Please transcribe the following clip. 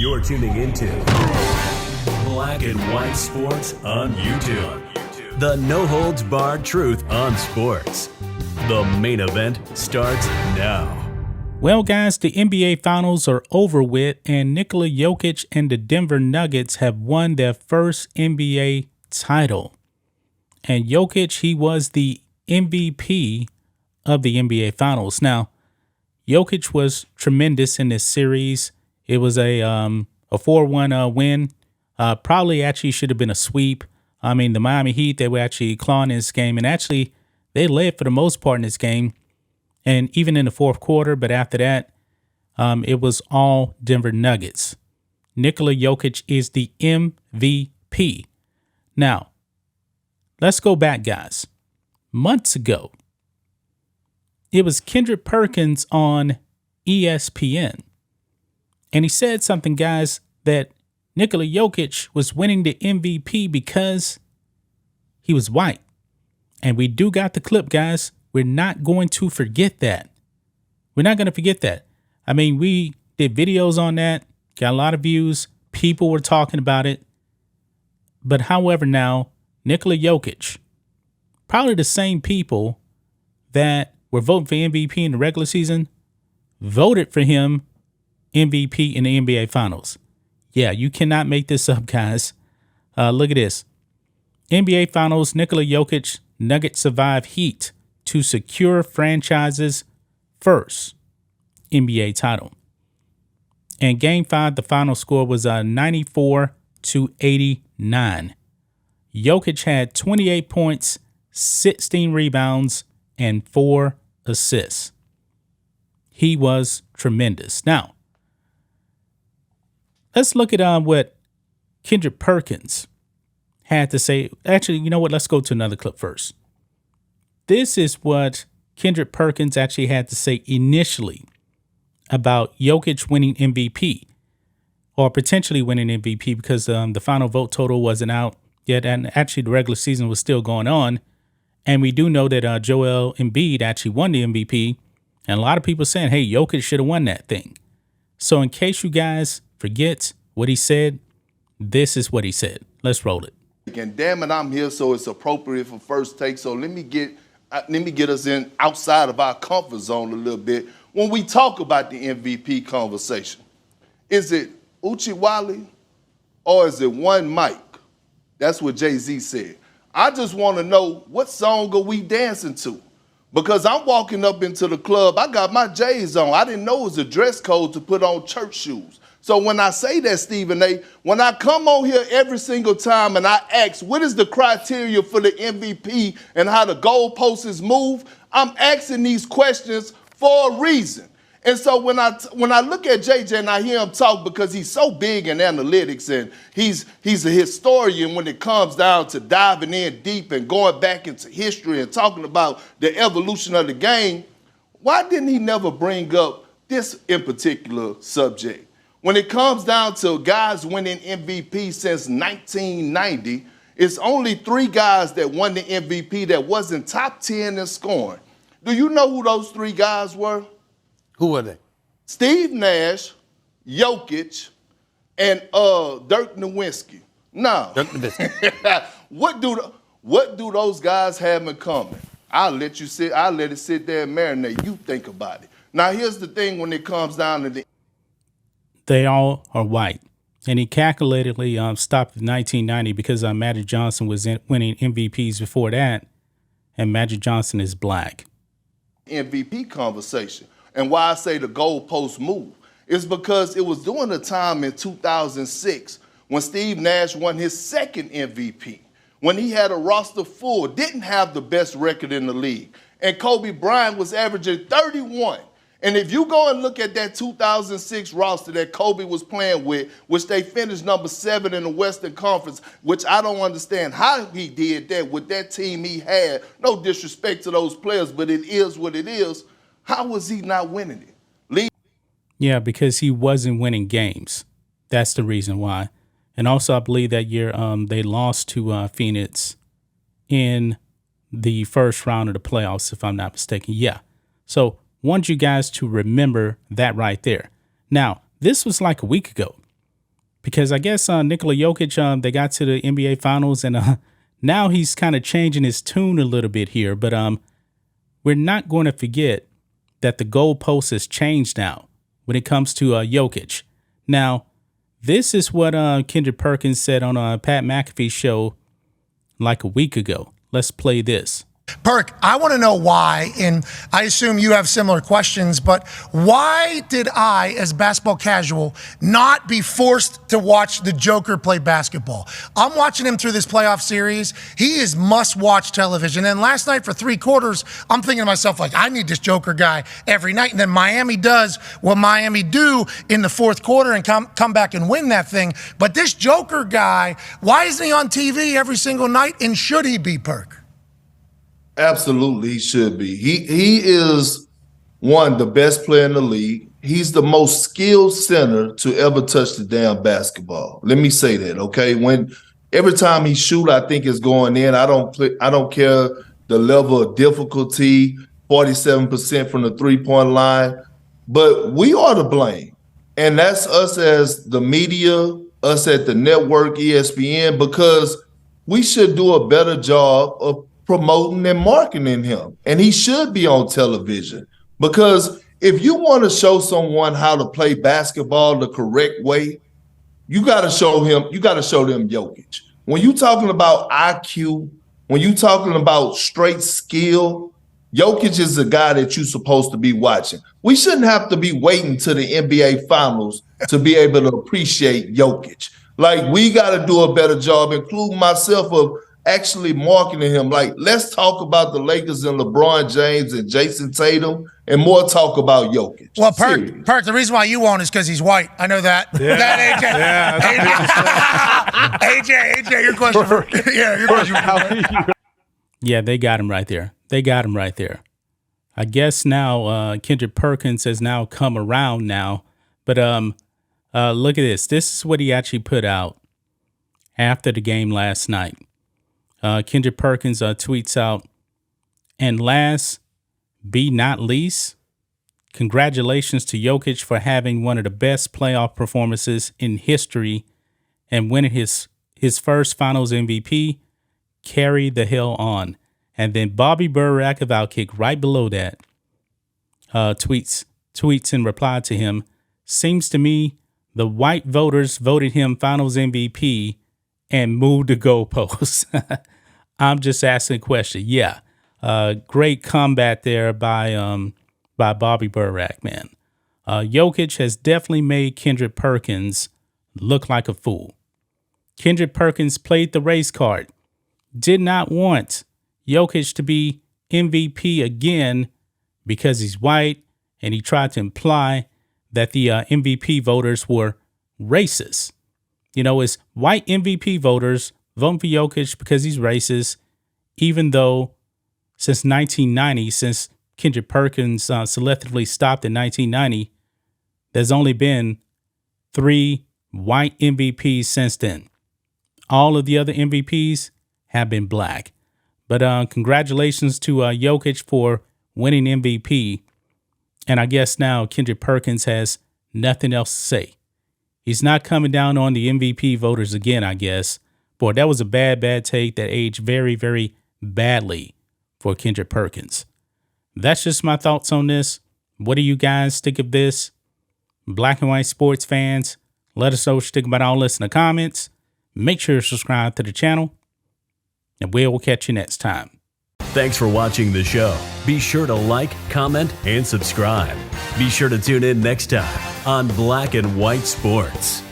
You're tuning into Black and White Sports on YouTube. The no-holds-barred truth on sports. The main event starts now. Well, guys, the NBA Finals are over with, and Nikola Jokic and the Denver Nuggets have won their first NBA title. And Jokic, he was the MVP of the NBA Finals. Now, Jokic was tremendous in this series. It was a 4-1 win. Probably actually should have been a sweep. I mean, the Miami Heat, they were actually clawing this game, and actually they led for the most part in this game, and even in the fourth quarter. But after that, it was all Denver Nuggets. Nikola Jokic is the MVP. Now, let's go back, guys. Months ago, it was Kendrick Perkins on ESPN. And he said something, guys, that Nikola Jokic was winning the MVP because he was white. And we do got the clip, guys. We're not going to forget that. We're not going to forget that. I mean, we did videos on that, got a lot of views. People were talking about it. But however, now, Nikola Jokic, probably the same people that were voting for MVP in the regular season, voted for him MVP in the NBA Finals. Yeah, you cannot make this up, guys. Look at this. NBA Finals, Nikola Jokic, Nuggets survive Heat to secure franchise's first NBA title. And Game 5, the final score was 94-89. Jokic had 28 points, 16 rebounds, and 4 assists. He was tremendous. Now, let's look at what Kendrick Perkins had to say. Actually, you know what? Let's go to another clip first. This is what Kendrick Perkins actually had to say initially about Jokic winning MVP, or potentially winning MVP, because the final vote total wasn't out yet, and actually the regular season was still going on. And we do know that Joel Embiid actually won the MVP, and a lot of people saying, hey, Jokic should have won that thing. So in case you guys forget what he said, this is what he said. Let's roll it. And damn it, I'm here, so it's appropriate for first take. So let me get us in outside of our comfort zone a little bit when we talk about the MVP conversation. Is it Uchi Wally or is it one Mike? That's what Jay-Z said. I just want to know, what song are we dancing to? Because I'm walking up into the club, I got my J's on. I didn't know it was a dress code to put on church shoes. So when I say that, Stephen A., when I come on here every single time and I ask, what is the criteria for the MVP and how the goalposts move, I'm asking these questions for a reason. And so when I look at JJ and I hear him talk, because he's so big in analytics and he's a historian when it comes down to diving in deep and going back into history and talking about the evolution of the game, why didn't he never bring up this in particular subject? When it comes down to guys winning MVP since 1990, it's only 3 guys that won the MVP that wasn't top 10 in scoring. Do you know who those 3 guys were? Who are they? Steve Nash, Jokic, and Dirk Nowitzki. Now, Dirk Nowitzki. what do those guys have in common? I'll let it sit there and marinate. You think about it. Now, here's the thing when it comes down to they all are white. And he calculatedly stopped in 1990 because Magic Johnson was winning MVPs before that, and Magic Johnson is black. MVP conversation. And why I say the goalpost move is because it was during the time in 2006 when Steve Nash won his second MVP, when he had a roster full, didn't have the best record in the league, and Kobe Bryant was averaging 31. And if you go and look at that 2006 roster that Kobe was playing with, which they finished number 7 in the Western Conference, which I don't understand how he did that with that team he had. No disrespect to those players, but it is what it is. How was he not winning it? Yeah, because he wasn't winning games. That's the reason why. And also, I believe that year they lost to Phoenix in the first round of the playoffs, if I'm not mistaken. Yeah. So want you guys to remember that right there. Now, this was like a week ago. because I guess Nikola Jokic, they got to the NBA Finals, and now he's kind of changing his tune a little bit here. But we're not going to forget that the goalpost has changed now when it comes to Jokic. Now, this is what Kendrick Perkins said on Pat McAfee's show like a week ago. Let's play this. Perk, I want to know why, and I assume you have similar questions, but why did I, as basketball casual, not be forced to watch the Joker play basketball? I'm watching him through this playoff series. He is must-watch television. And last night for 3 quarters, I'm thinking to myself, like, I need this Joker guy every night. And then Miami does what Miami do in the fourth quarter and come back and win that thing. But this Joker guy, why isn't he on TV every single night, and should he be, Perk? Absolutely, he should be. He is the best player in the league. He's the most skilled center to ever touch the damn basketball. Let me say that, okay? When every time he shoot, I think it's going in. I don't care the level of difficulty, 47% from the three-point line, but we are to blame. And that's us as the media, us at the network, ESPN, because we should do a better job of promoting and marketing him. And he should be on television, because if you want to show someone how to play basketball the correct way, you got to show them Jokic. When you're talking about IQ, when you're talking about straight skill, Jokic is the guy that you're supposed to be watching. We shouldn't have to be waiting to the NBA Finals to be able to appreciate Jokic. Like, we got to do a better job, including myself, of actually marketing him. Like, let's talk about the Lakers and LeBron James and Jason Tatum, and more talk about Jokic. Well, Perk, the reason why you won't is because he's white. I know that. Yeah. That AJ, your question. Your question. Yeah, they got him right there. I guess now Kendrick Perkins has now come around now. But look at this. This is what he actually put out after the game last night. Kendrick Perkins tweets out, and last but not least, congratulations to Jokic for having one of the best playoff performances in history and winning his first Finals MVP. Carry the hell on. And then Bobby Burack of Outkick right below that tweets in reply to him, seems to me the white voters voted him Finals MVP and moved the goalposts. I'm just asking a question. Yeah, great combat there by Bobby Burack, man. Jokic has definitely made Kendrick Perkins look like a fool. Kendrick Perkins played the race card, did not want Jokic to be MVP again because he's white, and he tried to imply that the MVP voters were racist. You know, it's white MVP voters voting for Jokic because he's racist, even though since 1990, since Kendrick Perkins selectively stopped in 1990, there's only been 3 white MVPs since then. All of the other MVPs have been black. But congratulations to Jokic for winning MVP. And I guess now Kendrick Perkins has nothing else to say. He's not coming down on the MVP voters again, I guess. Boy, that was a bad take that aged very, very badly for Kendrick Perkins. That's just my thoughts on this. What do you guys think of this? Black and white sports fans, let us know what you think about all this in the comments. Make sure to subscribe to the channel, and we will catch you next time. Thanks for watching the show. Be sure to like, comment, and subscribe. Be sure to tune in next time on Black and White Sports.